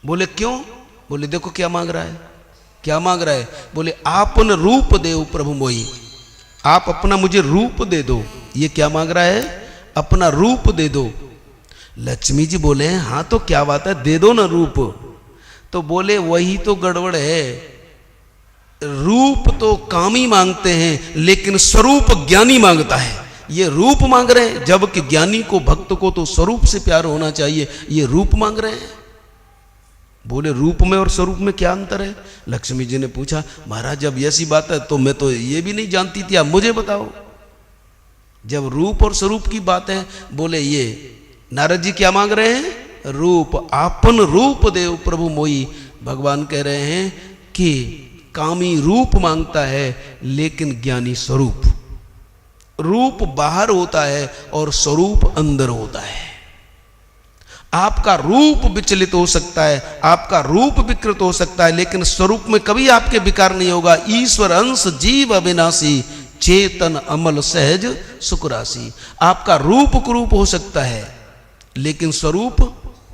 बोले क्यों? बोले देखो क्या मांग रहा है, क्या मांग रहा है? बोले आपन रूप देव प्रभु मोई, आप अपना मुझे रूप दे दो। ये क्या मांग रहा है? अपना रूप दे दो। लक्ष्मी जी बोले हाँ तो क्या बात है, दे दो ना रूप। तो बोले वही तो गड़बड़ है, रूप तो कामी मांगते हैं लेकिन स्वरूप ज्ञानी मांगता है। ये रूप मांग रहे हैं, जबकि ज्ञानी को, भक्त को तो स्वरूप से प्यार होना चाहिए, ये रूप मांग रहे हैं। बोले रूप में और स्वरूप में क्या अंतर है? लक्ष्मी जी ने पूछा महाराज जब ऐसी बात है तो मैं तो ये भी नहीं जानती थी, आप मुझे बताओ। जब रूप और स्वरूप की बात है, बोले ये नारद जी क्या मांग रहे हैं? रूप। आपन रूप देव प्रभु मोई। भगवान कह रहे हैं कि कामी रूप मांगता है लेकिन ज्ञानी स्वरूप। रूप बाहर होता है और स्वरूप अंदर होता है। आपका रूप विचलित हो सकता है, आपका रूप विकृत हो सकता है, लेकिन स्वरूप में कभी आपके विकार नहीं होगा। ईश्वर अंश जीव अविनाशी, चेतन अमल सहज सुखराशि। आपका रूप कुरूप हो सकता है लेकिन स्वरूप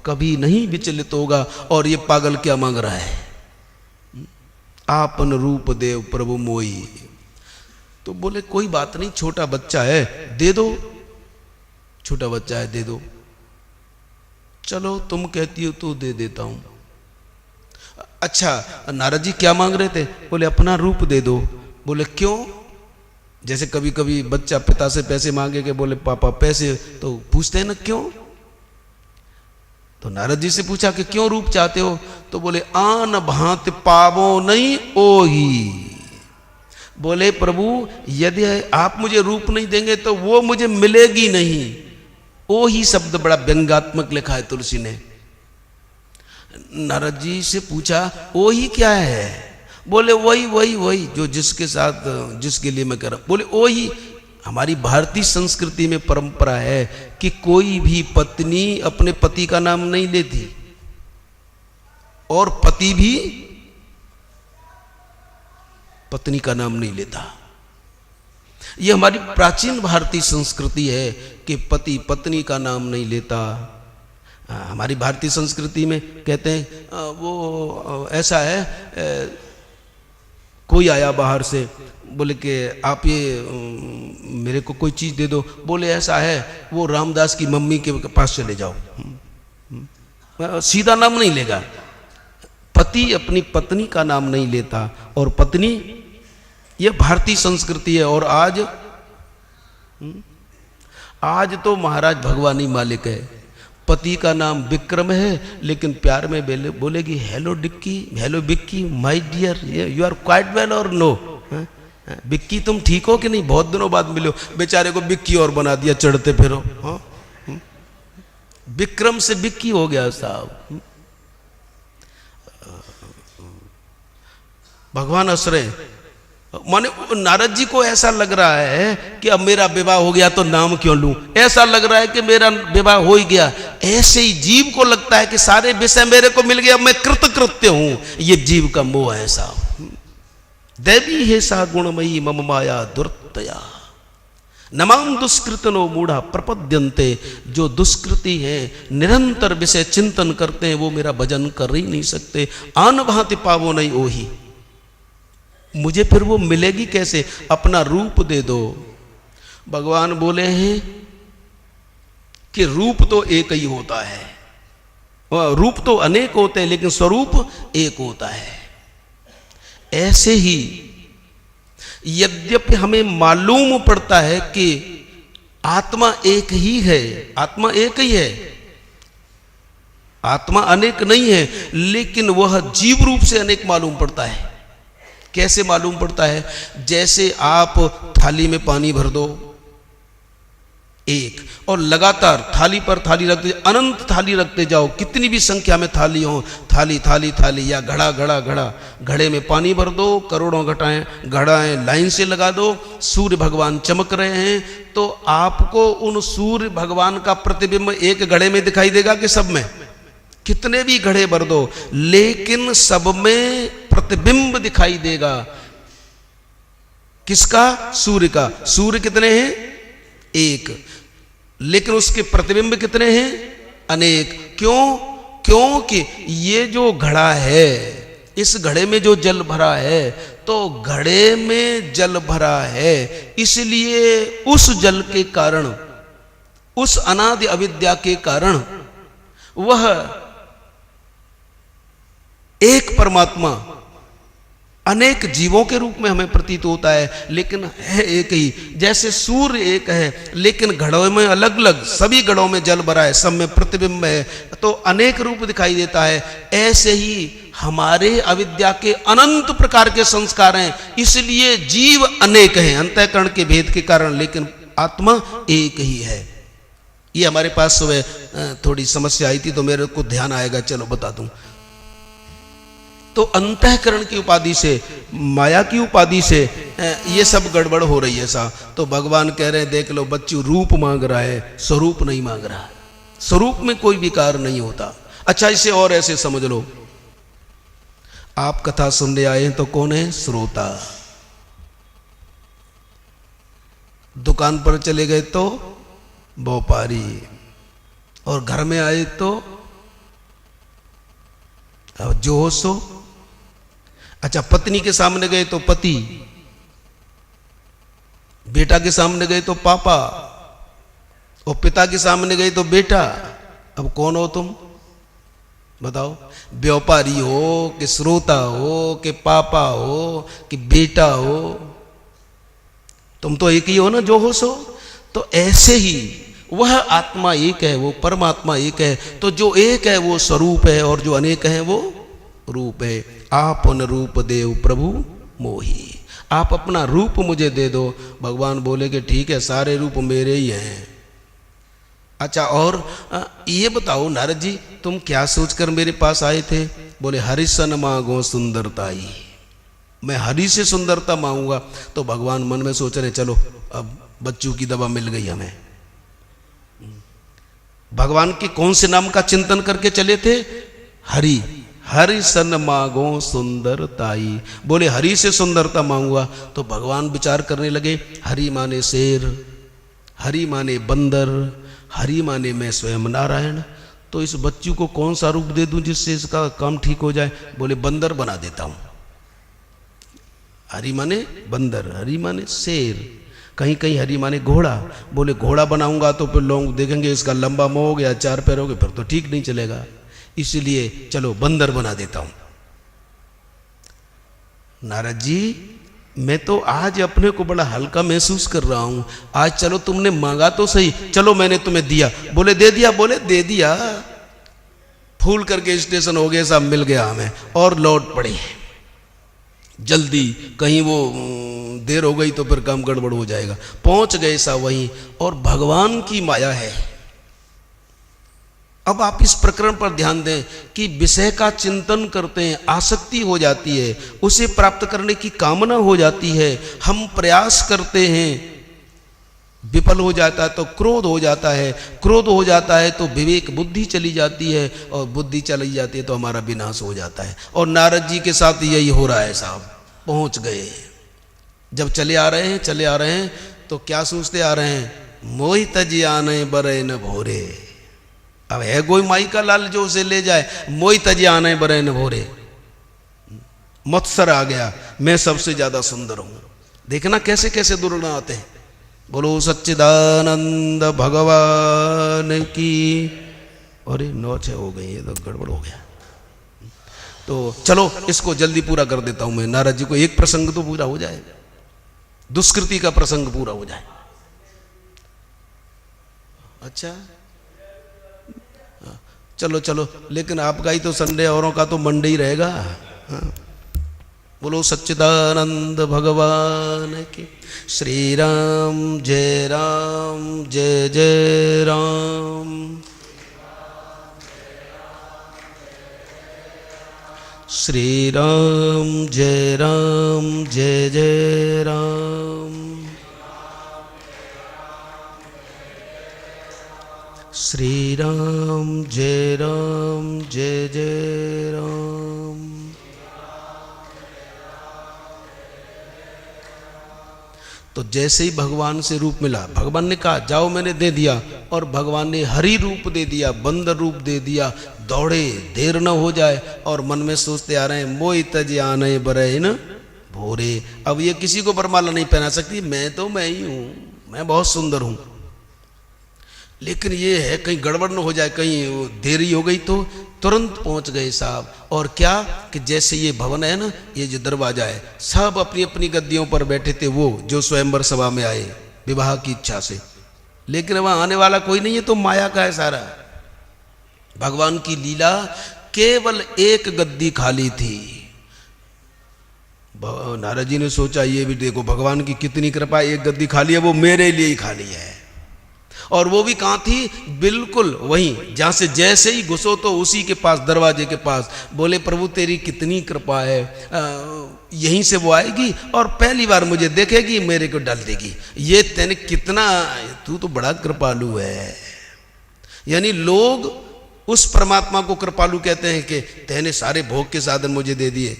कभी नहीं विचलित होगा। और ये पागल क्या मांग रहा है? आपन रूप देव प्रभु मोई। तो बोले कोई बात नहीं, छोटा बच्चा है, दे दो, छोटा बच्चा है दे दो। चलो तुम कहती हो तो दे देता हूं। अच्छा नारद जी क्या मांग रहे थे? बोले अपना रूप दे दो। बोले क्यों? जैसे कभी कभी बच्चा पिता से पैसे मांगे के बोले पापा पैसे, तो पूछते हैं ना क्यों। तो नारद जी से पूछा कि क्यों रूप चाहते हो? तो बोले आन भांत पावो नहीं ओही। बोले प्रभु यदि आप मुझे रूप नहीं देंगे तो वो मुझे मिलेगी नहीं। ओ ही शब्द बड़ा व्यंग्यात्मक लिखा है तुलसी ने। नारद जी से पूछा ओ ही क्या है? बोले वही वही वही जो जिसके साथ, जिसके लिए मैं कर रहा। बोले ओ ही। हमारी भारतीय संस्कृति में परंपरा है कि कोई भी पत्नी अपने पति का नाम नहीं लेती और पति भी पत्नी का नाम नहीं लेता। यह हमारी प्राचीन भारतीय संस्कृति है कि पति पत्नी का नाम नहीं लेता। हमारी भारतीय संस्कृति में कहते हैं वो ऐसा है, कोई आया बाहर से, बोले कि आप ये मेरे को कोई चीज़ दे दो। बोले ऐसा है, वो रामदास की मम्मी के पास चले जाओ, सीधा नाम नहीं लेगा। पति अपनी पत्नी का नाम नहीं लेता और पत्नी, यह भारतीय संस्कृति है। और आज तो महाराज भगवान ही मालिक है। पति का नाम विक्रम है लेकिन प्यार में बोलेगी hello Dicky, hello Bikki, my dear, you are quite well और नो। बिक्की तुम ठीक हो कि नहीं, बहुत दिनों बाद मिलो। बेचारे को बिक्की और बना दिया, चढ़ते फिरो। विक्रम से बिक्की हो गया साहब। भगवान हंस रहे। माने नारद जी को ऐसा लग रहा है कि अब मेरा विवाह हो गया तो नाम क्यों लूं। ऐसा लग रहा है कि मेरा विवाह हो ही गया। ऐसे ही जीव को लगता है कि सारे विषय मेरे को मिल गया, मैं कृतकृत्य हूं। ये जीव का मोह है साहब। देवी है सा गुणमयी मम माया दुर्तया, नमाम दुष्कृतनो मूढ़ा प्रपद्यन्ते। जो दुष्कृति है, निरंतर विषय चिंतन करते हैं, वो मेरा भजन कर ही नहीं सकते। आन भांति पावो नहीं ओही। मुझे फिर वो मिलेगी कैसे? अपना रूप दे दो। भगवान बोले हैं कि रूप तो एक ही होता है, रूप तो अनेक होते हैं लेकिन स्वरूप एक होता है। ऐसे ही यद्यपि हमें मालूम पड़ता है कि आत्मा एक ही है, आत्मा एक ही है, आत्मा अनेक नहीं है, लेकिन वह जीव रूप से अनेक मालूम पड़ता है। कैसे मालूम पड़ता है? जैसे आप थाली में पानी भर दो एक, और लगातार थाली पर थाली रखते, अनंत थाली रखते जाओ, कितनी भी संख्या में थाली हो, थाली थाली थाली, या घड़ा घड़ा घड़ा, घड़े में पानी भर दो, करोड़ों घड़ाएं लाइन से लगा दो, सूर्य भगवान चमक रहे हैं, तो आपको उन सूर्य भगवान का प्रतिबिंब एक घड़े में दिखाई देगा कि सब में? कितने भी घड़े भर दो, लेकिन सब में प्रतिबिंब दिखाई देगा। किसका? सूर्य का। सूर्य कितने हैं? एक, लेकिन उसके प्रतिबिंब कितने हैं? अनेक। क्यों? क्योंकि ये जो घड़ा है, इस घड़े में जो जल भरा है, तो घड़े में जल भरा है, इसलिए उस जल के कारण, उस अनादि अविद्या के कारण वह एक परमात्मा अनेक जीवों के रूप में हमें प्रतीत होता है, लेकिन है एक ही। जैसे सूर्य एक है, लेकिन घड़ों में अलग अलग, सभी घड़ों में जल भरा है, सब में प्रतिबिंब है, तो अनेक रूप दिखाई देता है। ऐसे ही हमारे अविद्या के अनंत प्रकार के संस्कार हैं, इसलिए जीव अनेक हैं अंतःकरण के भेद के कारण, लेकिन आत्मा एक ही है। ये हमारे पास सुबह थोड़ी समस्या आई थी, तो मेरे को ध्यान आएगा, चलो बता दूं। तो अंतःकरण की उपाधि से, माया की उपाधि से ये सब गड़बड़ हो रही है सा। तो भगवान कह रहे हैं, देख लो बच्चू, रूप मांग रहा है, स्वरूप नहीं मांग रहा। स्वरूप में कोई विकार नहीं होता। अच्छा, इसे और ऐसे समझ लो, आप कथा सुनने आए हैं तो कौन है? श्रोता। दुकान पर चले गए तो व्यापारी, और घर में आए तो जो हो सो। अच्छा, पत्नी के सामने गए तो पति, बेटा के सामने गए तो पापा, और पिता के सामने गए तो बेटा। अब कौन हो तुम? बताओ, व्यापारी हो कि श्रोता हो कि पापा हो कि बेटा हो? तुम तो एक ही हो ना, जो हो सो। तो ऐसे ही वह आत्मा एक है, वो परमात्मा एक है। तो जो एक है वो स्वरूप है, और जो अनेक है वो रूप है। आपन रूप देव प्रभु मोही, आप अपना रूप मुझे दे दो। भगवान बोले कि ठीक है, सारे रूप मेरे ही हैं। अच्छा, और ये बताओ नारद जी, तुम क्या सोचकर मेरे पास आए थे? बोले हरिसन मांगो सुंदरताई, मैं हरि से सुंदरता मांगूंगा। तो भगवान मन में सोच रहे, चलो अब बच्चों की दवा मिल गई हमें। भगवान के कौन से नाम का चिंतन करके चले थे? हरि। हरि सन मांगो सुंदरताई, बोले हरि से सुंदरता मांगूंगा। तो भगवान विचार करने लगे, हरि माने शेर, हरि माने बंदर, हरि माने मैं स्वयं नारायण। तो इस बच्चू को कौन सा रूप दे दूं जिससे इसका काम ठीक हो जाए? बोले बंदर बना देता हूं। हरि माने बंदर, हरि माने शेर, कहीं कहीं हरि माने घोड़ा। बोले घोड़ा बनाऊंगा तो फिर लोग देखेंगे इसका लंबा मुंह हो गया, चार पैर हो गए, फिर तो ठीक नहीं चलेगा, इसलिए चलो बंदर बना देता हूं। नारद जी, मैं तो आज अपने को बड़ा हल्का महसूस कर रहा हूं। आज चलो तुमने मांगा तो सही, चलो मैंने तुम्हें दिया। बोले दे दिया? बोले दे दिया। फूल करके स्टेशन हो गए, सब मिल गया हमें, और लौट पड़े जल्दी, कहीं वो देर हो गई तो फिर काम गड़बड़ हो जाएगा। पहुंच गए सा वहीं, और भगवान की माया है। अब आप इस प्रकरण पर ध्यान दें कि विषय का चिंतन करते हैं, आसक्ति हो जाती है, उसे प्राप्त करने की कामना हो जाती है, हम प्रयास करते हैं, विफल हो जाता है तो क्रोध हो जाता है, क्रोध हो जाता है तो विवेक बुद्धि चली जाती है, और बुद्धि चली जाती है तो हमारा विनाश हो जाता है। और नारद जी के साथ यही हो रहा है साहब। पहुंच गए, जब चले आ रहे हैं तो क्या सोचते आ रहे हैं? मोहि तजी आने बरे न भोरे। अब है कोई माई का लाल जो उसे ले जाए? मोहि तजी आने बरे न भोरे, मत्सर आ गया, मैं सबसे ज्यादा सुंदर हूं। देखना कैसे कैसे दुर्गुण आते हैं। बोलो सच्चिदानंद भगवान की। अरे 9-6 हो गई, ये तो गड़बड़ हो गया। तो चलो इसको जल्दी पूरा कर देता हूं मैं। नारद जी को एक प्रसंग तो पूरा हो जाए, दुष्कृति का प्रसंग पूरा हो जाए। अच्छा चलो चलो, लेकिन आपका ही तो संडे, औरों का तो मंडे ही रहेगा। हाँ। बोलो सच्चिदानंद भगवान की। श्री राम जय जय राम। श्री राम जय जय राम। श्री राम जय जय राम। तो जैसे ही भगवान से रूप मिला, भगवान ने कहा जाओ, मैंने दे दिया, और भगवान ने हरि रूप दे दिया, बंदर रूप दे दिया। दौड़े, देर न हो जाए, और मन में सोचते आ रहे हैं मोई तज आने बरे न भोरे। अब ये किसी को वरमाला नहीं पहना सकती, मैं तो मैं ही हूं, मैं बहुत सुंदर हूं। लेकिन ये है कहीं गड़बड़ न हो जाए, कहीं देरी हो गई तो तुरंत पहुंच गए साहब। और क्या कि जैसे ये भवन है ना, ये जो दरवाजा है, सब अपनी अपनी गद्दियों पर बैठे थे, वो जो स्वयंवर सभा में आए विवाह की इच्छा से। लेकिन वहां आने वाला कोई नहीं है, तो माया का है सारा। भगवान की लीला, केवल एक गद्दी खाली थी। नारद जी ने सोचा ये भी देखो भगवान की कितनी कृपा, एक गद्दी खाली है, वो मेरे लिए ही खाली है। और वो भी कहाँ थी? बिल्कुल वहीं जहाँ से जैसे ही घुसो तो उसी के पास, दरवाजे के पास। बोले प्रभु तेरी कितनी कृपा है, यहीं से वो आएगी और पहली बार मुझे देखेगी, मेरे को डाल देगी। ये तेने कितना, तू तो बड़ा कृपालु है। यानी लोग उस परमात्मा को कृपालु कहते हैं कि तेने सारे भोग के साधन मुझे दे दिए,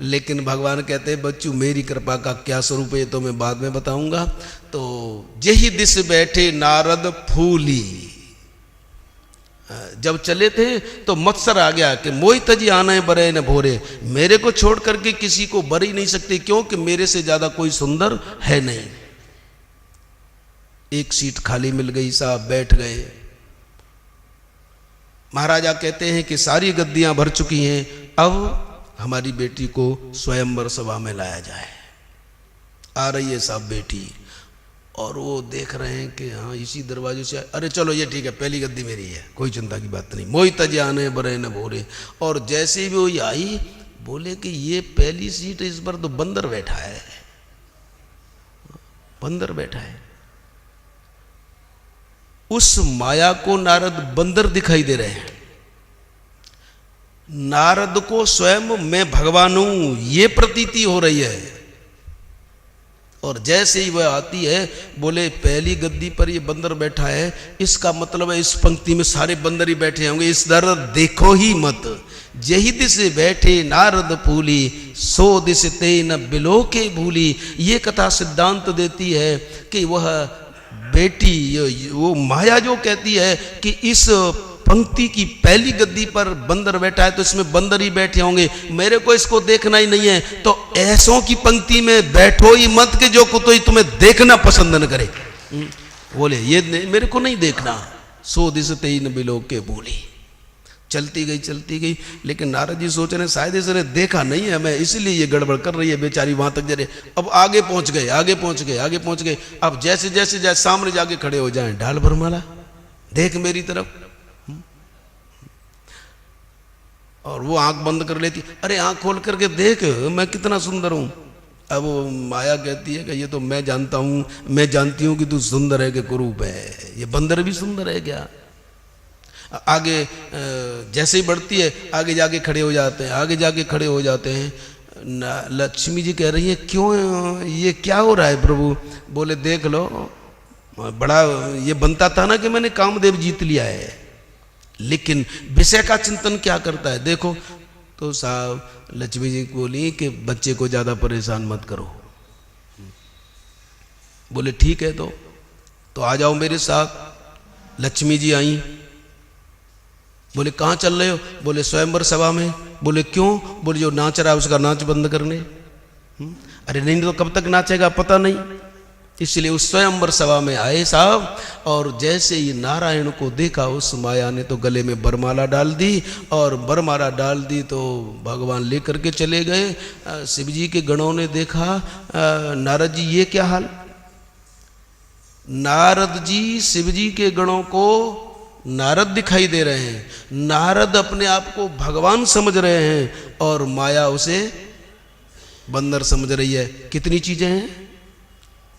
लेकिन भगवान कहते हैं बच्चू मेरी कृपा का क्या स्वरूप है तो मैं बाद में बताऊंगा। तो यही दिस बैठे नारद फूली, जब चले थे तो मत्सर आ गया कि मोई तजी आना है बरे न भोरे, मेरे को छोड़ करके किसी को बर ही नहीं सकते, क्योंकि मेरे से ज्यादा कोई सुंदर है नहीं। एक सीट खाली मिल गई साहब, बैठ गए। महाराजा कहते हैं कि सारी गद्दियां भर चुकी हैं, अब हमारी बेटी को स्वयंवर सभा में लाया जाए। आ रही है साहब बेटी, और वो देख रहे हैं कि हाँ इसी दरवाजे से, अरे चलो ये ठीक है, पहली गद्दी मेरी है, कोई चिंता की बात नहीं, मोई तज आने बरे न भोरे। और जैसे भी वो आई, बोले कि ये पहली सीट, इस बार तो बंदर बैठा है, बंदर बैठा है। उस माया को नारद बंदर दिखाई दे रहे हैं। नारद को स्वयं मैं भगवान हूं ये प्रतीति हो रही है। और जैसे ही वह आती है, बोले पहली गद्दी पर ये बंदर बैठा है, इसका मतलब है इस पंक्ति में सारे बंदर ही बैठे होंगे, इस दर देखो ही मत। जही दिस बैठे नारद फूली, सो दिस ते न बिलो के भूली। ये कथा सिद्धांत देती है कि वह बेटी, वो माया जो कहती है कि इस पंक्ति की पहली गद्दी पर बंदर बैठा है तो इसमें बंदर ही बैठे होंगे, मेरे को इसको देखना ही नहीं है, तो ऐसों की पंक्ति में बैठो ही मत कि जो कोई तुम्हें देखना पसंद न करे। बोले ये मेरे को नहीं देखना। सो दिसते ही न बिलो के बोली। चलती गई, लेकिन नारद जी सोच रहे शायद इसने देखा नहीं है मैं, इसलिए ये गड़बड़ कर रही है बेचारी, वहां तक जरे। अब आगे पहुंच गए। अब जैसे सामने जाके खड़े हो जाएं, ढाल भरमाला देख मेरी तरफ, और वो आंख बंद कर लेती, अरे आंख खोल करके देख मैं कितना सुंदर हूं। अब वो माया कहती है कि ये तो मैं जानती हूं कि तू सुंदर है कि कुरूप है, ये बंदर भी सुंदर है क्या। आगे जैसे ही बढ़ती है, आगे जाके खड़े हो जाते हैं। लक्ष्मी जी कह रही है क्यों, ये क्या हो रहा है प्रभु। बोले देख लो, बड़ा ये बनता था ना कि मैंने कामदेव जीत लिया है, लेकिन विषय का चिंतन क्या करता है देखो। तो साहब लक्ष्मी जी बोली कि बच्चे को ज्यादा परेशान मत करो। बोले ठीक है, तो आ जाओ मेरे साथ। लक्ष्मी जी आई। बोले कहाँ चल रहे हो। बोले स्वयंवर सभा में। बोले क्यों। बोले जो नाच रहा है उसका नाच बंद करने। अरे नहीं तो कब तक नाचेगा पता नहीं, इसलिए उस स्वयंवर सभा में आए साहब। और जैसे ही नारायण को देखा, उस माया ने तो गले में बरमाला डाल दी, और बरमाला डाल दी तो भगवान लेकर के चले गए। शिव जी के गणों ने देखा, नारद जी ये क्या हाल। नारद जी शिव जी के गणों को नारद दिखाई दे रहे हैं, नारद अपने आप को भगवान समझ रहे हैं, और माया उसे बंदर समझ रही है। कितनी चीजें हैं,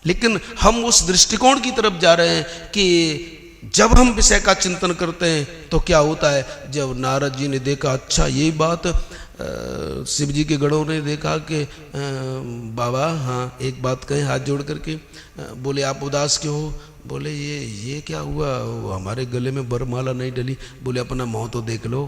लेकिन हम उस दृष्टिकोण की तरफ जा रहे हैं कि जब हम विषय का चिंतन करते हैं तो क्या होता है। जब नारद जी ने देखा, अच्छा यही बात, शिव जी के गणों ने देखा कि बाबा हाँ एक बात कहें हाथ जोड़ करके। बोले आप उदास क्यों हो। बोले ये क्या हुआ, हमारे गले में बरमाला नहीं डली। बोले अपना मुंह तो देख लो।